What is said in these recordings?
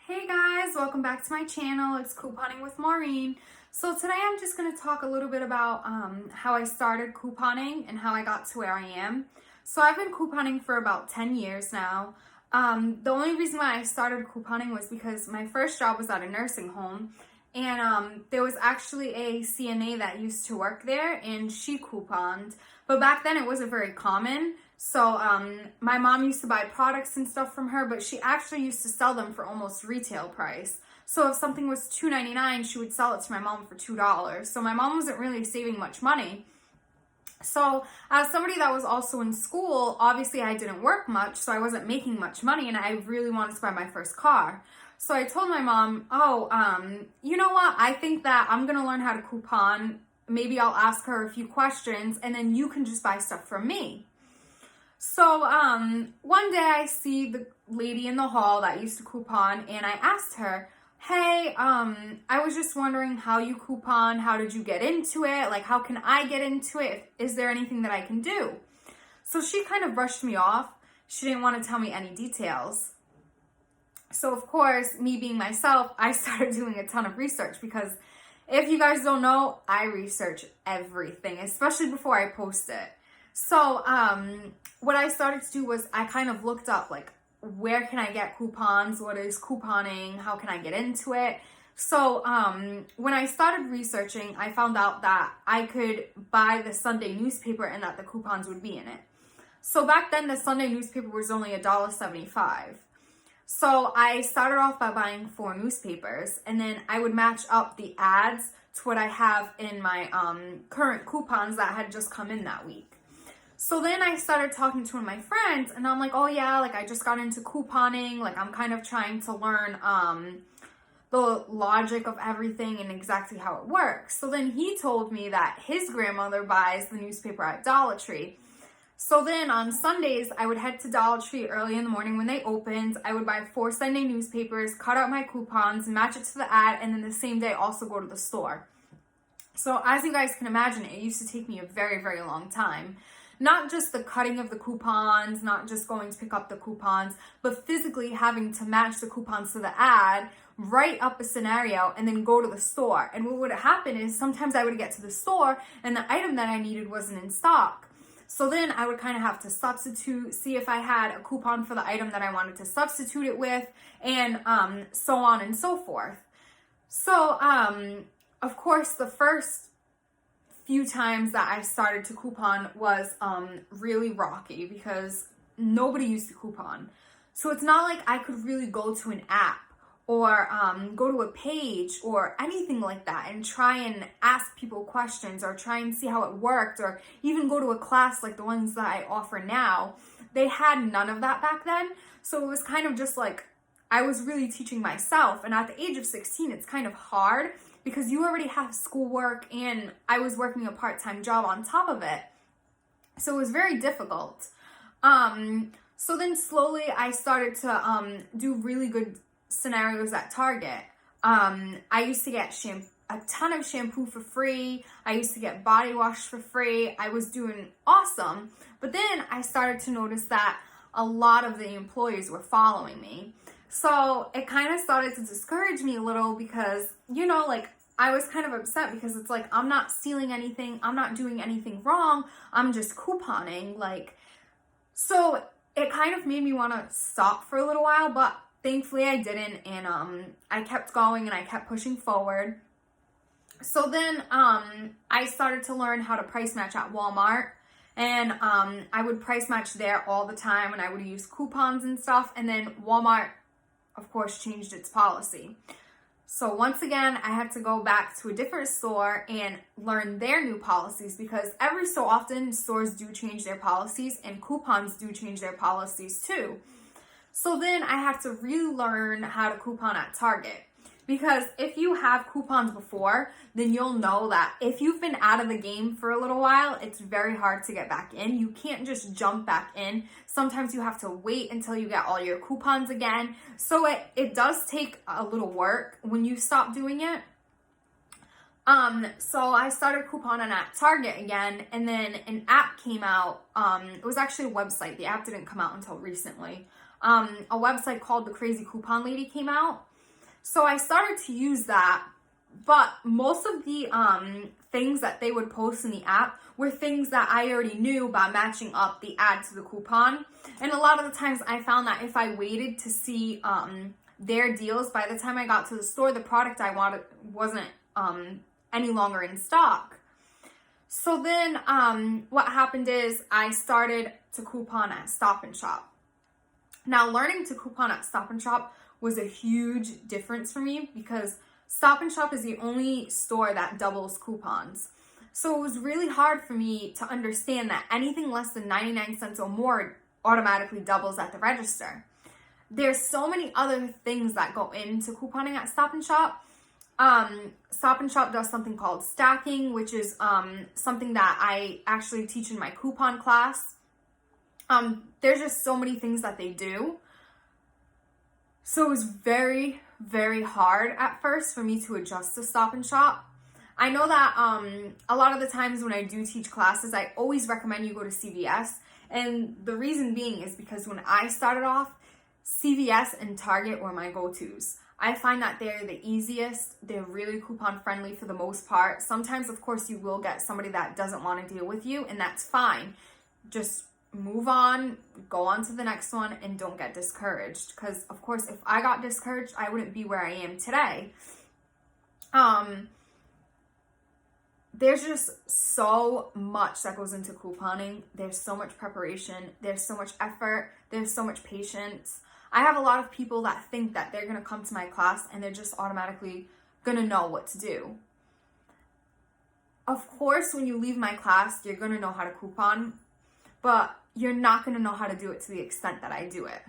Hey guys, welcome back to my channel. It's Couponing with Maureen. So today I'm just going to talk a little bit about how I started couponing and how I got to where I am. So I've been couponing for about 10 years now. The only reason why I started couponing was because my first job was at a nursing home, and there was actually a CNA that used to work there, and she couponed. But back then it wasn't very common. So my mom used to buy products and stuff from her, but she actually used to sell them for almost retail price. So if something was $2.99, she would sell it to my mom for $2. So my mom wasn't really saving much money. So as somebody that was also in school, obviously I didn't work much, so I wasn't making much money, and I really wanted to buy my first car. So I told my mom, you know what? I think that I'm going to learn how to coupon. Maybe I'll ask her a few questions, and then you can just buy stuff from me. So one day I see the lady in the hall that used to coupon, and I asked her, hey, I was just wondering how you coupon. How did you get into it? Like, how can I get into it? Is there anything that I can do? So she kind of brushed me off. She didn't want to tell me any details. So of course, me being myself, I started doing a ton of research, because if you guys don't know, I research everything, especially before I post it. So what I started to do was I kind of looked up, like, where can I get coupons? What is couponing? How can I get into it? So when I started researching, I found out that I could buy the Sunday newspaper and that the coupons would be in it. So back then, the Sunday newspaper was only $1.75. So I started off by buying 4 newspapers, and then I would match up the ads to what I have in my current coupons that had just come in that week. So then I started talking to one of my friends, and I'm like, oh yeah, like I just got into couponing, like I'm kind of trying to learn the logic of everything and exactly how it works. So then he told me that his grandmother buys the newspaper at Dollar Tree. So then on Sundays, I would head to Dollar Tree early in the morning when they opened. I would buy 4 Sunday newspapers, cut out my coupons, match it to the ad, and then the same day also go to the store. So as you guys can imagine, it used to take me a very, very long time. Not just the cutting of the coupons, not just going to pick up the coupons, but physically having to match the coupons to the ad, write up a scenario, and then go to the store. And what would happen is sometimes I would get to the store and the item that I needed wasn't in stock. So then I would kind of have to substitute, see if I had a coupon for the item that I wanted to substitute it with, and so on and so forth. So, of course, the first few times that I started to coupon was really rocky, because nobody used to coupon. So it's not like I could really go to an app or go to a page or anything like that and try and ask people questions or try and see how it worked, or even go to a class like the ones that I offer now. They had none of that back then. So it was kind of just like I was really teaching myself. And at the age of 16, it's kind of hard, because you already have schoolwork, and I was working a part-time job on top of it. So it was very difficult. So then slowly I started to do really good scenarios at Target. I used to get a ton of shampoo for free. I used to get body wash for free. I was doing awesome. But then I started to notice that a lot of the employees were following me. So it kind of started to discourage me a little, because, you know, like, I was kind of upset, because it's like, I'm not stealing anything. I'm not doing anything wrong. I'm just couponing. Like, so it kind of made me want to stop for a little while, but thankfully I didn't. And I kept going and I kept pushing forward. So then I started to learn how to price match at Walmart. And I would price match there all the time, and I would use coupons and stuff. And then Walmart, of course, changed its policy. So once again, I had to go back to a different store and learn their new policies, because every so often stores do change their policies, and coupons do change their policies too. So then I had to relearn how to coupon at Target, because if you have coupons before, then you'll know that if you've been out of the game for a little while, it's very hard to get back in. You can't just jump back in. Sometimes you have to wait until you get all your coupons again. So it does take a little work when you stop doing it. So I started couponing at Target again, and then an app came out. It was actually a website. The app didn't come out until recently. A website called The Crazy Coupon Lady came out. So I started to use that, but most of the things that they would post in the app were things that I already knew by matching up the ad to the coupon. And a lot of the times I found that if I waited to see their deals, by the time I got to the store, the product I wanted wasn't any longer in stock. So then what happened is I started to coupon at Stop & Shop. Now, learning to coupon at Stop & Shop was a huge difference for me because Stop & Shop is the only store that doubles coupons. So it was really hard for me to understand that anything less than 99 cents or more automatically doubles at the register. There's so many other things that go into couponing at Stop & Shop. Stop & Shop does something called stacking, which is something that I actually teach in my coupon class. There's just so many things that they do. So it was very, very hard at first for me to adjust to Stop & Shop. I know that a lot of the times when I do teach classes, I always recommend you go to CVS. And the reason being is because when I started off, CVS and Target were my go-tos. I find that they're the easiest. They're really coupon friendly for the most part. Sometimes, of course, you will get somebody that doesn't want to deal with you, and that's fine. Just move on, go on to the next one, and don't get discouraged. Because, of course, if I got discouraged, I wouldn't be where I am today. There's just so much that goes into couponing. There's so much preparation. There's so much effort. There's so much patience. I have a lot of people that think that they're going to come to my class and they're just automatically going to know what to do. Of course, when you leave my class, you're going to know how to coupon, but you're not going to know how to do it to the extent that I do it.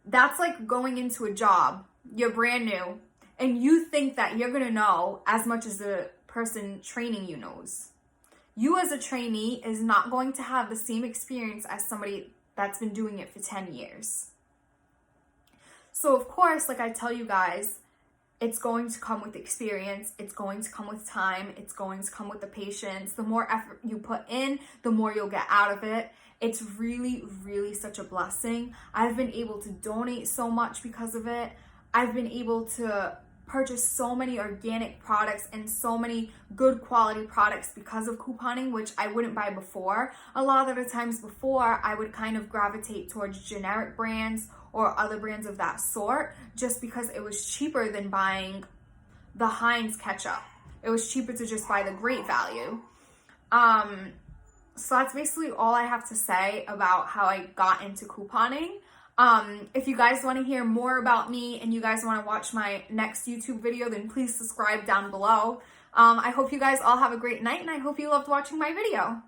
That's like going into a job. You're brand new and you think that you're going to know as much as the person training you knows. You as a trainee is not going to have the same experience as somebody that's been doing it for 10 years. So of course, like I tell you guys, it's going to come with experience. It's going to come with time. It's going to come with the patience. The more effort you put in, the more you'll get out of it. It's really, really such a blessing. I've been able to donate so much because of it. I've been able to purchase so many organic products and so many good quality products because of couponing, which I wouldn't buy before. A lot of the times before, I would kind of gravitate towards generic brands or other brands of that sort just because it was cheaper than buying the Heinz ketchup. It was cheaper to just buy the Great Value. So that's basically all I have to say about how I got into couponing. If you guys want to hear more about me and you guys want to watch my next YouTube video, then please subscribe down below. I hope you guys all have a great night and I hope you loved watching my video.